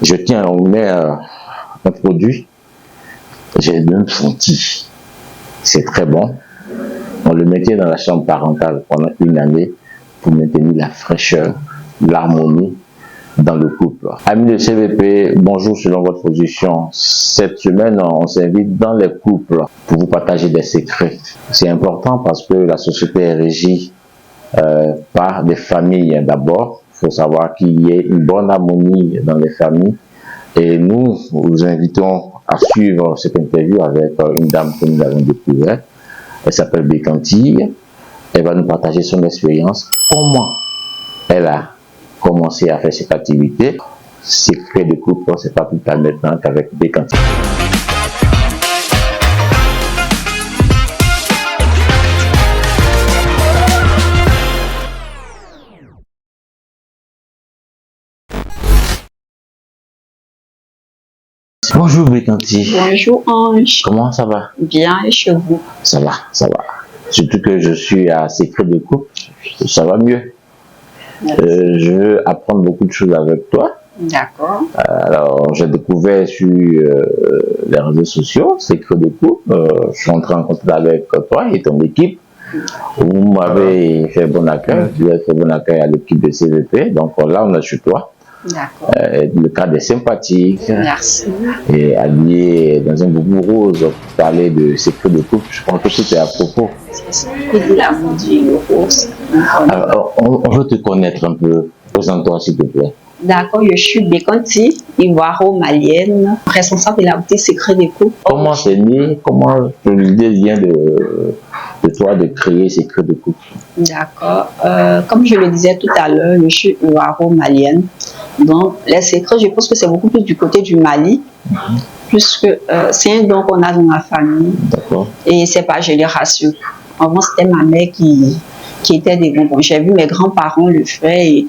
Je tiens, on met un produit, j'ai même senti, c'est très bon. On le mettait dans la chambre parentale pendant une année pour maintenir la fraîcheur, l'harmonie dans le couple. Amis de CVP, bonjour selon votre position. Cette semaine, on s'invite dans les couples pour vous partager des secrets. C'est important parce que la société est régie par des familles d'abord. Il faut savoir qu'il y ait une bonne harmonie dans les familles. Et nous vous invitons à suivre cette interview avec une dame que nous avons découverte. Elle s'appelle Bécantille. Elle va nous partager son expérience. Comment elle a commencé à faire cette activité. Secret de couple, c'est pas plus tard maintenant qu'avec Bécantille. Bonjour Bécantille. Bonjour Ange. Comment ça va? Bien, et chez vous? Ça va, ça va. Surtout que je suis à Secret de couple, ça va mieux. Je veux apprendre beaucoup de choses avec toi. D'accord. Alors, j'ai découvert sur les réseaux sociaux, Secret de couple. Je suis entré en contact avec toi et ton équipe. Vous m'avez fait bon accueil. Vous avez fait bon accueil à l'équipe de CVP. Donc là, on est chez toi. D'accord. Le cadre est sympathique. Merci. Et allié dans un boubou rose pour parler de secret de couple. Je pense que c'était à propos. C'est l'amour du rose. Alors, on veut te connaître un peu. Présente-toi s'il te plaît. D'accord, je suis Bécantille, ivoiro-malienne, responsable de la boutique Secret de couple. Comment c'est né? Comment l'idée vient de toi de créer Secret de couple? D'accord. Comme je le disais tout à l'heure, je suis ivoiro-malienne. Donc, les secrets, je pense que c'est beaucoup plus du côté du Mali, puisque c'est un don qu'on a dans ma famille. D'accord. Et c'est par génération. Avant, c'était ma mère qui était des bonbons. J'ai vu mes grands-parents le faire et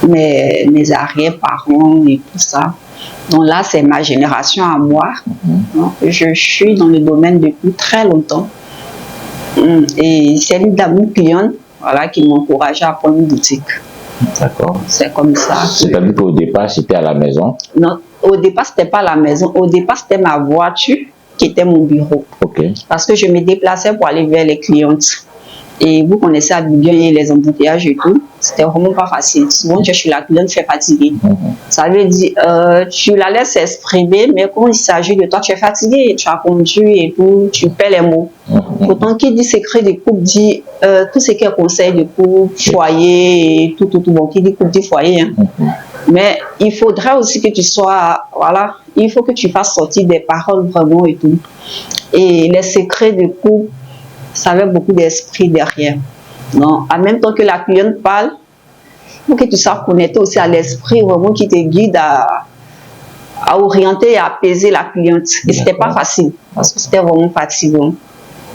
mes arrière-parents et tout ça. Donc là, c'est ma génération à moi. Donc, je suis dans le domaine depuis très longtemps. Et c'est une dame cliente, voilà, qui m'encourageait à prendre une boutique. D'accord. C'est comme ça. C'est-à-dire qu'au départ, c'était à la maison? Non, au départ, c'était pas la maison. Au départ, c'était ma voiture qui était mon bureau. Ok. Parce que je me déplaçais pour aller vers les clientes. Et vous connaissez Abidjan et les embouteillages et tout. C'était vraiment pas facile. Souvent, je suis la cliente, je suis fatiguée. Ça veut dire, tu la laisses s'exprimer, mais quand il s'agit de toi, tu es fatiguée, tu as conduit et tout, tu perds les mots. Pourtant, qui dit secret de couple dit tout ce qui est conseil de couple, foyer et tout. Bon, qui dit couple dit foyer. Hein. Mais il faudrait aussi que tu sois, voilà, il faut que tu fasses sortir des paroles vraiment et tout. Et les secrets de couple, ça avait beaucoup d'esprit derrière. Donc, en même temps que la cliente parle, il faut que tu sois connecté aussi à l'esprit vraiment qui te guide à orienter et à apaiser la cliente. Et c'était pas facile, parce que c'était vraiment fatigant.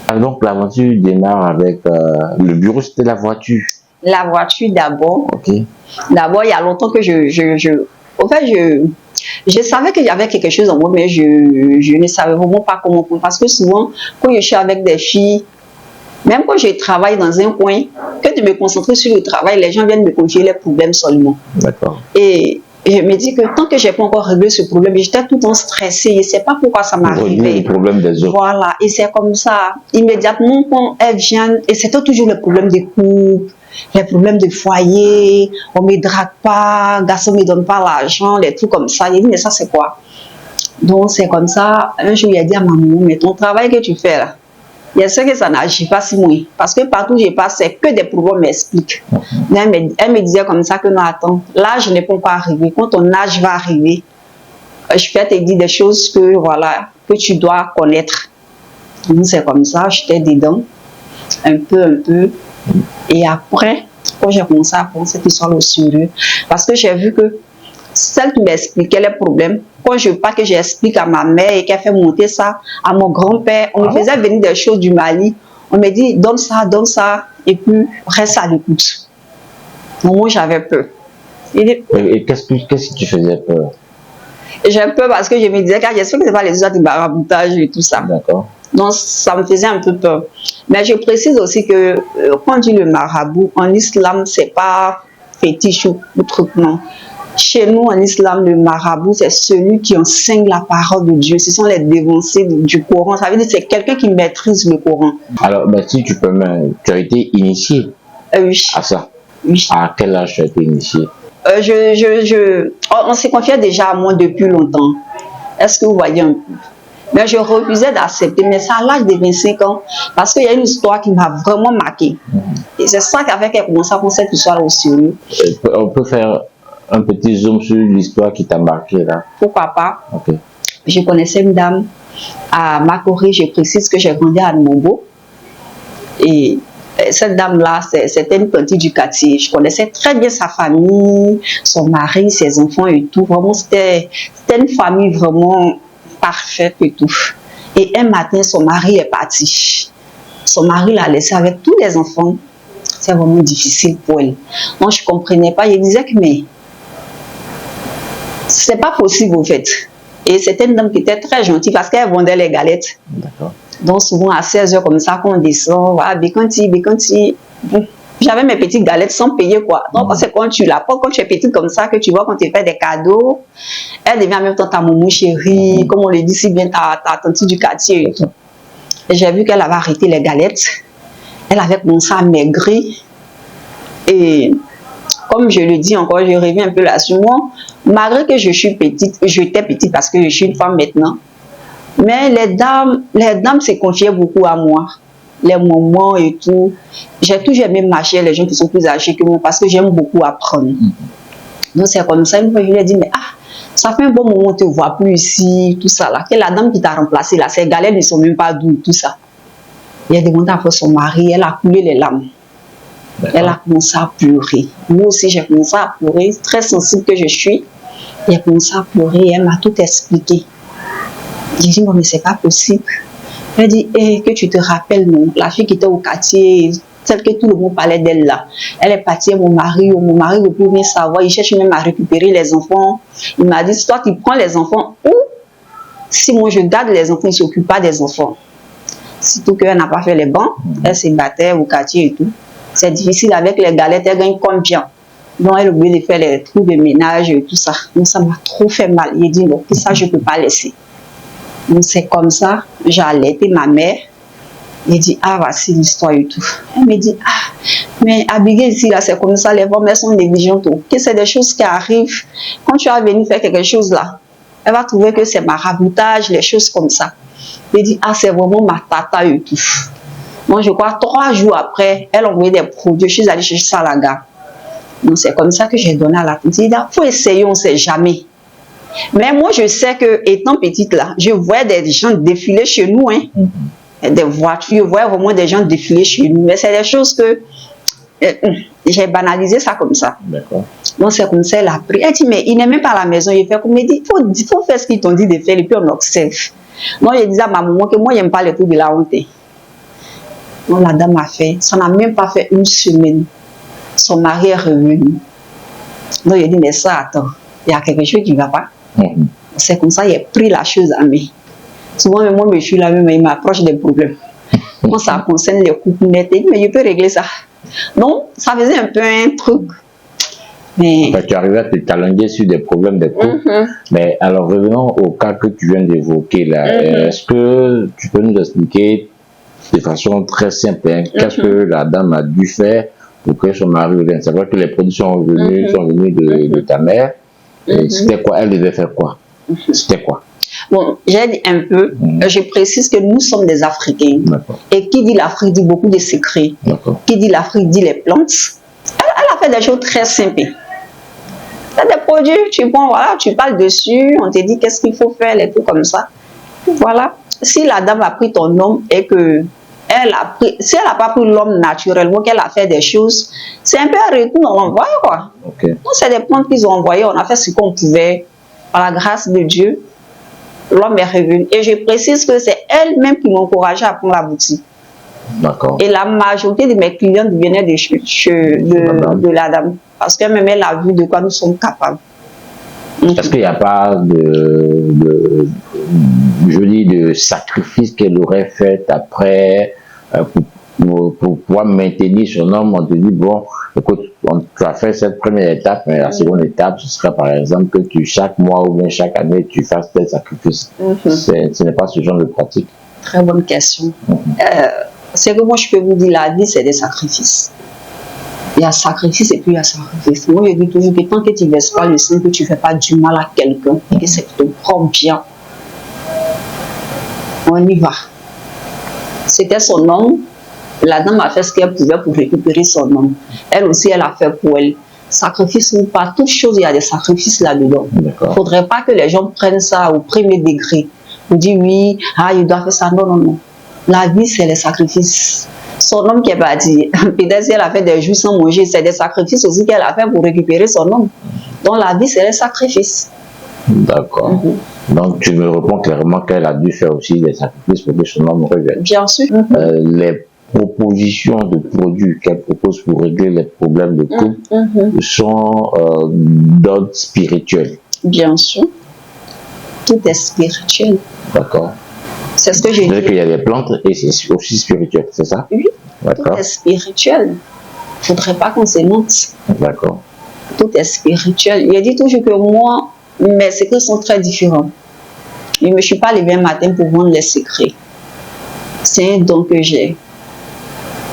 Alors, donc, l'aventure démarre avec le bureau, c'était la voiture. La voiture d'abord. Ok. D'abord, il y a longtemps que en fait, je savais qu'il y avait quelque chose en moi, mais je ne savais vraiment pas comment prendre. Parce que souvent, quand je suis avec des filles, même quand je travaille dans un coin, que de me concentrer sur le travail, les gens viennent me confier les problèmes seulement. D'accord. Et je me dis que tant que je n'ai pas encore réglé ce problème, j'étais tout le temps stressée. Je ne sais pas pourquoi ça m'arrivait. Le problème des autres. Voilà. Et c'est comme ça. Immédiatement, quand elles viennent, et c'était toujours le problème des couples, les problèmes de foyer, on ne me drague pas, garçon ne me donne pas l'argent, les trucs comme ça. J'ai dit, mais ça, c'est quoi? Donc, c'est comme ça. Un jour, il a dit à maman, mais ton travail que tu fais là, il sais que ça n'agit pas si moins. Parce que partout où je passe, c'est que des problèmes m'expliquent. Elle me disait comme ça que non, attends, l'âge n'est pas arrivé. Quand ton âge va arriver, je vais te dire des choses que, voilà, que tu dois connaître. Donc, c'est comme ça, j'étais dedans, un peu. Et après, quand j'ai commencé à prendre cette histoire au sérieux, parce que j'ai vu que celle qui m'expliquait les problèmes, quand je pars que j'explique à ma mère et qu'elle fait monter ça à mon grand-père, on me faisait venir des choses du Mali, on me dit donne ça, et puis reste à l'écoute. Donc moi j'avais peur. Et qu'est-ce que tu faisais peur? J'ai peur parce que je me disais, j'espère que ce n'est pas les histoires de maraboutage et tout ça. D'accord. Donc ça me faisait un peu peur. Mais je précise aussi que quand on dit le marabout, en islam, c'est pas fétiche ou truc, non. Chez nous, en islam, le marabout, c'est celui qui enseigne la parole de Dieu. Ce sont les dévancés du Coran. Ça veut dire que c'est quelqu'un qui maîtrise le Coran. Alors, ben, si tu peux tu as été initié Oui. à ça. Oui. À quel âge tu as été initié? On s'est confié déjà à moi depuis longtemps. Est-ce que vous voyez un peu? Mais je refusais d'accepter, mais c'est à l'âge de 25 ans, parce qu'il y a une histoire qui m'a vraiment marqué. Et c'est ça qui a fait qu'elle commence à prendre cette histoire au sérieux. On peut faire un petit zoom sur l'histoire qui t'a marqué là? Pourquoi pas? Okay. Je connaissais une dame à Makori, je précise que j'ai grandi à Nombo. Et cette dame-là, c'était une petite du quartier. Je connaissais très bien sa famille, son mari, ses enfants et tout. Vraiment, c'était une famille vraiment parfaite et tout. Et un matin, son mari est parti. Son mari l'a laissé avec tous les enfants. C'est vraiment difficile pour elle. Moi, je ne comprenais pas. Je disais que, mais c'est pas possible, en fait. Et c'était une dame qui était très gentille parce qu'elle vendait les galettes. D'accord. Donc, souvent, à 16h, comme ça, quand on descend, voilà, bécanti. Bon, j'avais mes petites galettes sans payer, quoi. Donc, parce que quand tu la portes, quand tu es petite comme ça, que tu vois, quand tu fais des cadeaux, elle devient en même temps ta maman chérie, comme on le dit si bien, ta tante du quartier et tout. Et j'ai vu qu'elle avait arrêté les galettes. Elle avait commencé à maigrir. Et comme je le dis encore, je reviens un peu là-dessus. Moi, malgré que je suis petite, j'étais petite parce que je suis une femme maintenant, mais les dames se confiaient beaucoup à moi. Les moments et tout. J'ai toujours aimé marcher les gens qui sont plus âgés que moi parce que j'aime beaucoup apprendre. Donc c'est comme ça, une fois je lui ai dit, mais ça fait un bon moment, on ne te voit plus ici, tout ça là. Que la dame qui t'a remplacé là, ces galettes ne sont même pas douces, tout ça. Il a demandé à son mari, elle a coulé les larmes. Elle a commencé à pleurer. Moi aussi, j'ai commencé à pleurer, très sensible que je suis. Elle a commencé à pleurer et elle m'a tout expliqué. J'ai dit, non, mais c'est pas possible. Elle dit, que tu te rappelles, non, la fille qui était au quartier, celle que tout le monde parlait d'elle là. Elle est partie à mon mari ne peut rien savoir, il cherche même à récupérer les enfants. Il m'a dit, toi, tu prends les enfants ou si moi je garde les enfants, il ne s'occupe pas des enfants. Surtout qu'elle n'a pas fait les bancs, elle se battait au quartier et tout. C'est difficile avec les galettes, elle gagne combien? Donc elle a oublié de faire les trucs de ménage et tout ça. Donc ça m'a trop fait mal. Il a dit, non, ça je ne peux pas laisser. Donc c'est comme ça, j'ai alerté ma mère. Il dit, voici l'histoire et tout. Elle me dit, mais Abigail ici, là, c'est comme ça, les femmes, elles sont négligentes. Que c'est des choses qui arrivent. Quand tu vas venir faire quelque chose là, elle va trouver que c'est maraboutage, les choses comme ça. Il dit, c'est vraiment ma tata et tout. Moi, je crois, 3 jours après, elle a envoyé des produits. Je suis allée chercher ça à la gare. Donc c'est comme ça que j'ai donné à la petite. Il dit, il faut essayer, on ne sait jamais. Mais moi, je sais que, étant petite là, je voyais des gens défiler chez nous, hein. Des voitures, je voyais vraiment des gens défiler chez nous. Mais c'est des choses que j'ai banalisé ça comme ça. Donc c'est comme ça, elle a pris. Elle dit, mais il n'est même pas à la maison. Il fait comme il dit, il faut faire ce qu'ils t'ont dit de faire et puis on observe. Moi, je disais à ma maman que moi, je n'aime pas les trucs de la honte. Donc la dame a fait, ça n'a même pas fait 1 semaine. Son mari est revenu. Donc il dit, mais ça, attends, il y a quelque chose qui ne va pas. C'est comme ça, il a pris la chose à main. Souvent, moi, je suis là, mais il m'approche des problèmes. Quand ça concerne les couples nets, mais je peux régler ça. Donc, ça faisait un peu un truc. Mais... Enfin, tu arrivais à te talenguer sur des problèmes de couple. Mais alors, revenons au cas que tu viens d'évoquer là. Est-ce que tu peux nous expliquer de façon très simple, hein, qu'est-ce que la dame a dû faire pour que son mari revienne? C'est vrai que les produits sont venus de ta mère. C'était quoi? Elle devait faire quoi? C'était quoi? Bon, j'ai dit un peu, je précise que nous sommes des Africains. Et qui dit l'Afrique dit beaucoup de secrets. Qui dit l'Afrique dit les plantes. Elle a fait des choses très simples. C'est des produits, tu prends, voilà, tu parles dessus, on te dit qu'est-ce qu'il faut faire, les trucs comme ça. Voilà. Si la dame a pris ton homme et que si elle n'a pas pris l'homme naturellement, qu'elle a fait des choses, c'est un peu un retour, on l'envoie quoi. Donc c'est des plantes qu'ils ont envoyées, on a fait ce qu'on pouvait. Par la grâce de Dieu, l'homme est revenu. Et je précise que c'est elle-même qui m'encourageait à prendre la boutique. Et la majorité de mes clients venaient de la dame. Parce qu'elle-même, elle a vu de quoi nous sommes capables. Est-ce qu'il n'y a pas de sacrifice qu'elle aurait fait après pour pouvoir maintenir son homme? On te dit, bon, écoute, tu as fait cette première étape, mais la seconde étape, ce serait par exemple que chaque mois ou bien chaque année, tu fasses tes sacrifices. Ce n'est pas ce genre de pratique. Très bonne question. C'est que moi, je peux vous dire, la vie, c'est des sacrifices. Il y a sacrifice et puis il y a sacrifice. Moi, je dis toujours que tant que tu ne verses pas le sang, que tu ne fais pas du mal à quelqu'un et que c'est ton propre bien, on y va. C'était son homme. La dame a fait ce qu'elle pouvait pour récupérer son homme. Elle aussi, elle a fait pour elle. Sacrifice ou pas, toute chose, il y a des sacrifices là-dedans. Il ne faudrait pas que les gens prennent ça au premier degré. On dit oui, il doit faire ça. Non, non, non. La vie, c'est les sacrifices. Son homme qui est parti, peut-être si elle a fait des jours sans manger, c'est des sacrifices aussi qu'elle a fait pour récupérer son homme. Donc la vie, c'est les sacrifices. D'accord. Donc tu me réponds clairement qu'elle a dû faire aussi des sacrifices pour que son homme revienne. Bien sûr. Les propositions de produits qu'elle propose pour régler les problèmes de couple sont d'ordre spirituel. Bien sûr. Tout est spirituel. D'accord. C'est ce que j'ai dit. C'est-à-dire qu'il y a des plantes et c'est aussi spirituel, c'est ça? Oui. Tout est spirituel. Il ne faudrait pas qu'on se mente. D'accord. Tout est spirituel. Il a dit toujours que moi, mes secrets sont très différents. Je ne me suis pas levée un matin pour vendre les secrets. C'est un don que j'ai.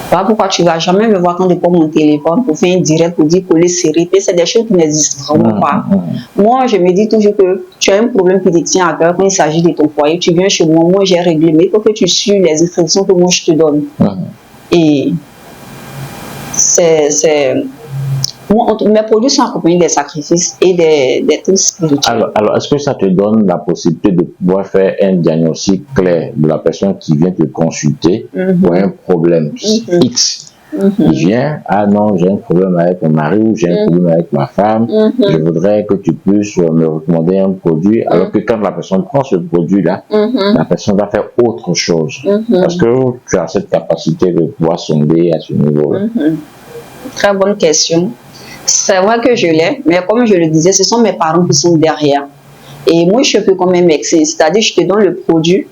Voilà pourquoi tu ne vas jamais me voir quand je prends mon téléphone pour faire un direct, pour dire coller serré. C'est des choses qui n'existent vraiment pas. Moi, je me dis toujours que tu as un problème qui te tient à cœur quand il s'agit de ton foyer. Tu viens chez moi, moi j'ai réglé, mais il faut que tu suives les instructions que moi je te donne. Et mes produits sont accompagnés des sacrifices et des trucs spirituels. Alors est-ce que ça te donne la possibilité de pouvoir faire un diagnostic clair de la personne qui vient te consulter pour un problème X? Il vient, non, j'ai un problème avec mon mari ou j'ai un problème avec ma femme, je voudrais que tu puisses me recommander un produit, alors que quand la personne prend ce produit-là, la personne va faire autre chose. Est-ce que tu as cette capacité de pouvoir sonder à ce niveau-là? Très bonne question. C'est vrai que je l'ai, mais comme je le disais, ce sont mes parents qui sont derrière. Et moi, je peux quand même m'exercer. C'est-à-dire, je te donne le produit,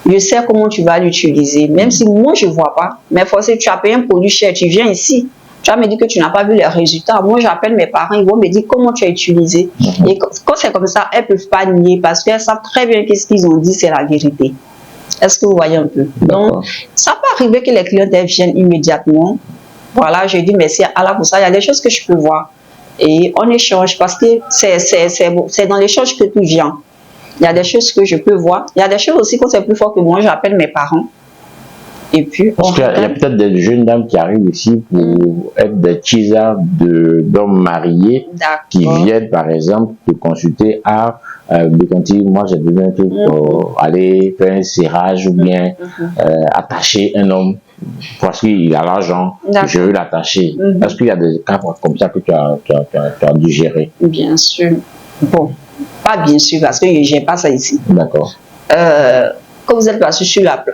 je sais comment tu vas l'utiliser. Même si moi, je ne vois pas. Mais si tu as payé un produit cher, tu viens ici, tu vas me dire que tu n'as pas vu les résultats. Moi, j'appelle mes parents, ils vont me dire comment tu as utilisé. Et quand c'est comme ça, elles ne peuvent pas nier parce qu'elles savent très bien que ce qu'ils ont dit, c'est la vérité. Est-ce que vous voyez un peu? Donc, ça peut arriver que les clientes viennent immédiatement. Voilà, je dis merci à Allah pour ça. Il y a des choses que je peux voir. Et on échange parce que c'est dans l'échange que tout vient. Il y a des choses que je peux voir. Il y a des choses aussi quand c'est plus fort que moi, j'appelle mes parents. Et puis, parce qu'il y a peut-être des jeunes dames qui arrivent ici pour être des teasers d'hommes mariés qui viennent, par exemple, te consulter à moi j'ai besoin de tout aller faire un serrage ou bien attacher un homme parce qu'il a l'argent, je veux l'attacher. Est-ce qu'il y a des cas comme ça que tu as dû gérer? Bien sûr. Bon, pas bien sûr parce que je ne gère pas ça ici. D'accord. Quand vous êtes passé sur la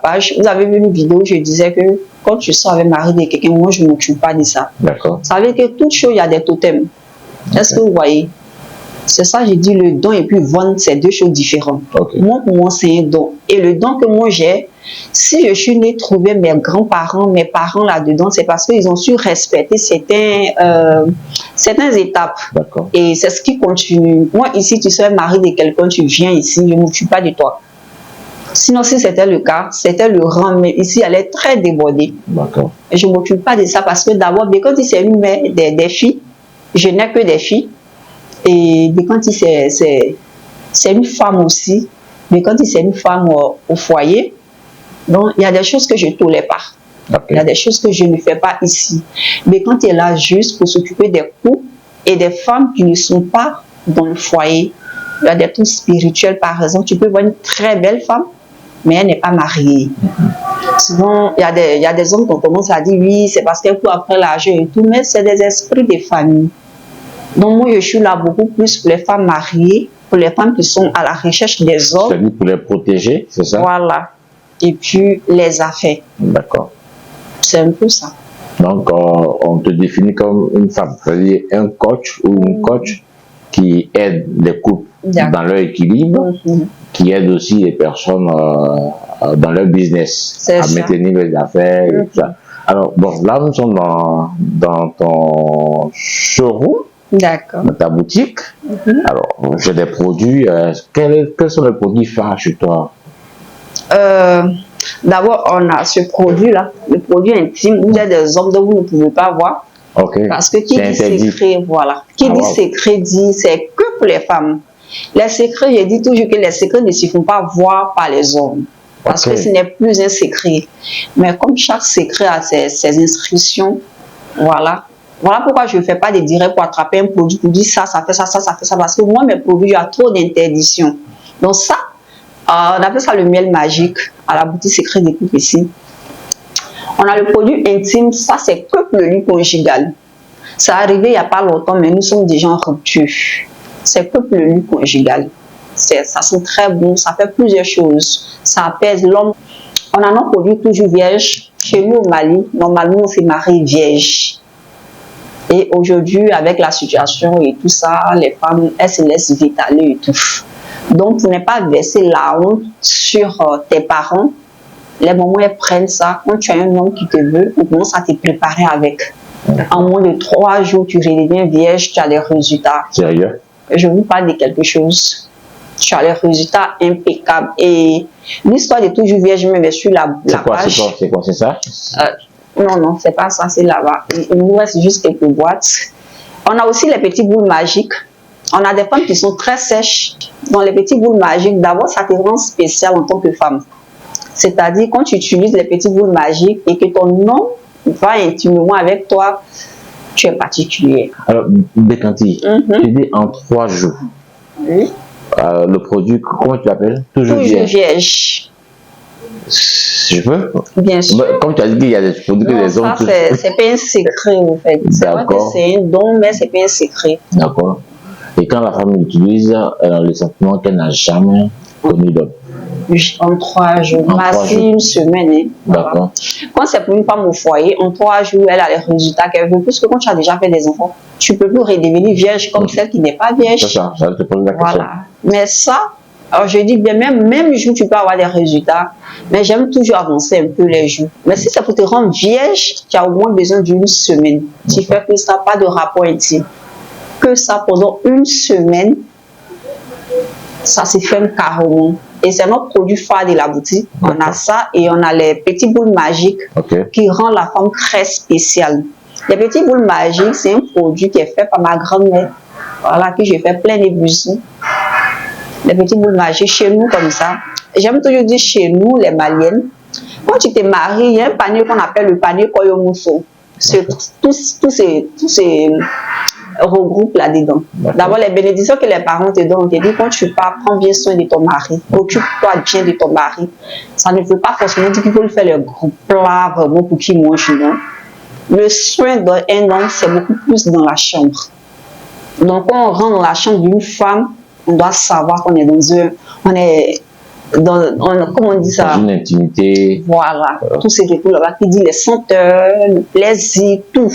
page, vous avez vu une vidéo où je disais que quand tu sors avec mari de quelqu'un, moi je ne m'occupe pas de ça. D'accord. Ça veut dire que toute chose, il y a des totems. Est-ce que vous voyez? C'est ça, j'ai dit le don et puis vendre, c'est deux choses différentes. Moi, pour moi, c'est un don. Et le don que moi j'ai, si je suis née trouver mes grands-parents, mes parents là-dedans, c'est parce qu'ils ont su respecter certaines étapes. Et c'est ce qui continue. Moi, ici, tu serais mari de quelqu'un, tu viens ici, je ne m'occupe pas de toi. Sinon, si c'était le cas, c'était le rang, mais ici, elle est très débordée. Et je ne m'occupe pas de ça parce que d'abord, quand il s'est une mère des filles, je n'ai que des filles. Et quand c'est une femme aussi, mais quand c'est une femme au foyer, donc il y a des choses que je ne tolère pas. Il y a des choses que je ne fais pas ici. Mais quand elle est là juste pour s'occuper des couples et des femmes qui ne sont pas dans le foyer, il y a des trucs spirituels par exemple. Tu peux voir une très belle femme, mais elle n'est pas mariée. Souvent, il y a des hommes qui commencent à dire oui, c'est parce qu'elle court après l'argent et tout, mais c'est des esprits de famille. Donc moi, je suis là beaucoup plus pour les femmes mariées, pour les femmes qui sont à la recherche des hommes. C'est-à-dire pour les protéger, c'est ça? Voilà. Et puis les affaires. D'accord. C'est un peu ça. Donc, on te définit comme une femme, c'est-à-dire un coach ou une coach qui aide les couples dans leur équilibre, qui aide aussi les personnes dans leur business à maintenir les affaires et tout ça. Alors, bon, là, nous sommes dans ton showroom, D'accord. dans ta boutique. Alors, j'ai des produits. Quels sont les produits phares chez toi? D'abord, on a ce produit-là, le produit intime, où il y a des hommes dont vous ne pouvez pas voir. Ok. Parce que qui dit interdit. secret, voilà. Qui dit secret dit c'est que pour les femmes. Les secrets, je dis toujours que les secrets ne se font pas voir par les hommes. Parce que ce n'est plus un secret. Mais comme chaque secret a ses inscriptions, voilà. Voilà pourquoi je ne fais pas des directs pour attraper un produit, pour dire ça, ça fait ça, ça, ça fait ça. Parce que moi, mes produits, il y a trop d'interdictions. Donc ça, on appelle ça le miel magique à la boutique Secret des Couples ici. On a le produit intime, ça c'est que pour le lit conjugal. Ça arrivé il n'y a pas longtemps, mais nous sommes déjà en rupture. C'est que pour le lit conjugal. Ça sent très bon, ça fait plusieurs choses. Ça apaise l'homme. On a nos produits toujours vierges. Chez nous au Mali, normalement on se marie vierge. Et aujourd'hui, avec la situation et tout ça, les femmes, elles se laissent vite aller et tout. Donc, pour ne pas verser la honte sur tes parents, les moments où elles prennent ça, quand tu as un homme qui te veut, on commence à te préparer avec. En moins de 3 jours, tu redeviens vierge, tu as les résultats. Sérieux? Je vous parle de quelque chose. Tu as les résultats impeccables. Et l'histoire de toujours vierge, je me vais sur la page. C'est quoi, c'est ça? Non, c'est pas ça, c'est là-bas. Il nous reste juste quelques boîtes. On a aussi les petits boules magiques. On a des femmes qui sont très sèches. Dans les petits boules magiques, d'abord, ça te rend spécial en tant que femme. C'est-à-dire, quand tu utilises les petits boules magiques et que ton homme va intimement avec toi, tu es particulier. Alors, Bécanti, tu dis en 3 jours. Oui. Le produit, comment tu l'appelles? Toujours vierge. Je peux? Bien sûr. Comme tu as dit qu'il y a des produits que les hommes... Ça, c'est pas un secret, en fait. C'est vrai que c'est un don, mais c'est pas un secret. D'accord. Et quand la femme l'utilise, elle a le sentiment qu'elle n'a jamais connu d'homme. En 3 jours, maximum une semaine. Hein. D'accord. Voilà. Quand c'est pour une femme au foyer, en 3 jours, elle a les résultats qu'elle veut. Puisque quand tu as déjà fait des enfants, tu ne peux plus redevenir vierge comme celle qui n'est pas vierge. C'est ça, je te pose la question. Voilà. Mais ça, alors je dis bien, même jour, tu peux avoir des résultats. Mais j'aime toujours avancer un peu les jours. Mais si c'est pour te rendre vierge, tu as au moins besoin d'une semaine. Tu fais que ça, pas de rapport intime. Que ça pendant une semaine, ça se fait carrément. Et c'est notre produit phare de la boutique. On a ça et on a les petits boules magiques qui rendent la femme très spéciale. Les petits boules magiques, c'est un produit qui est fait par ma grand-mère. Voilà, que j'ai fait plein de buissons. Les petits boules magiques chez nous comme ça. J'aime toujours dire chez nous, les Maliennes, quand tu te maries, il y a un panier qu'on appelle le panier Koyomuso. Tous ces regroupe là-dedans. D'abord, les bénédictions que les parents te donnent, on te dit quand tu pars, prends bien soin de ton mari, occupe-toi bien de ton mari. Ça ne veut pas forcément dire qu'il faut lui faire le gros plat vraiment pour qu'il mange, non. Le soin d'un homme, c'est beaucoup plus dans la chambre. Donc, quand on rentre dans la chambre d'une femme, on doit savoir qu'on est comment on dit ça? Dans une intimité. Voilà, tout ce qui est là-bas, qui dit les senteurs, le plaisir, tout.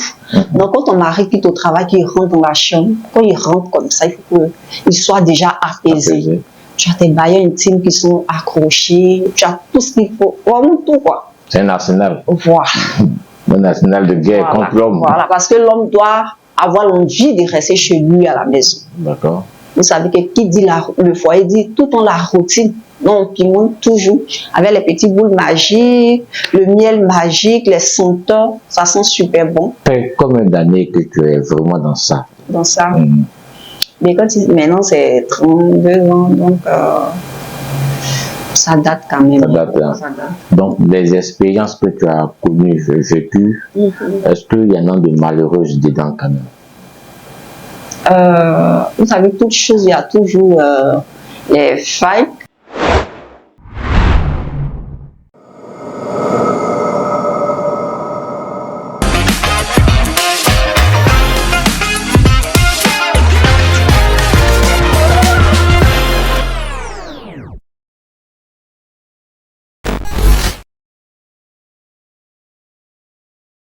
Donc, quand ton mari quitte au travail, qu'il rentre dans la chambre, quand il rentre comme ça, il faut qu'il soit déjà apaisé. Tu as tes bailleurs intimes qui sont accrochés, tu as tout ce qu'il faut, vraiment tout, quoi. C'est un arsenal. Voilà. Un arsenal de guerre contre l'homme. Voilà, parce que l'homme doit avoir l'envie de rester chez lui à la maison. D'accord. Vous savez que qui dit le foyer dit tout dans la routine. Donc, qui monte toujours avec les petits boules magiques, le miel magique, les senteurs, ça sent super bon. Ça fait combien d'années que tu es vraiment dans ça? Dans ça. Mais maintenant, c'est 32 ans, donc ça date quand même. Ça date, hein. Ça date. Donc, les expériences que tu as connues, vécues, est-ce qu'il y en a de malheureuses dedans quand même? Vous savez, toute chose, il y a toujours les failles.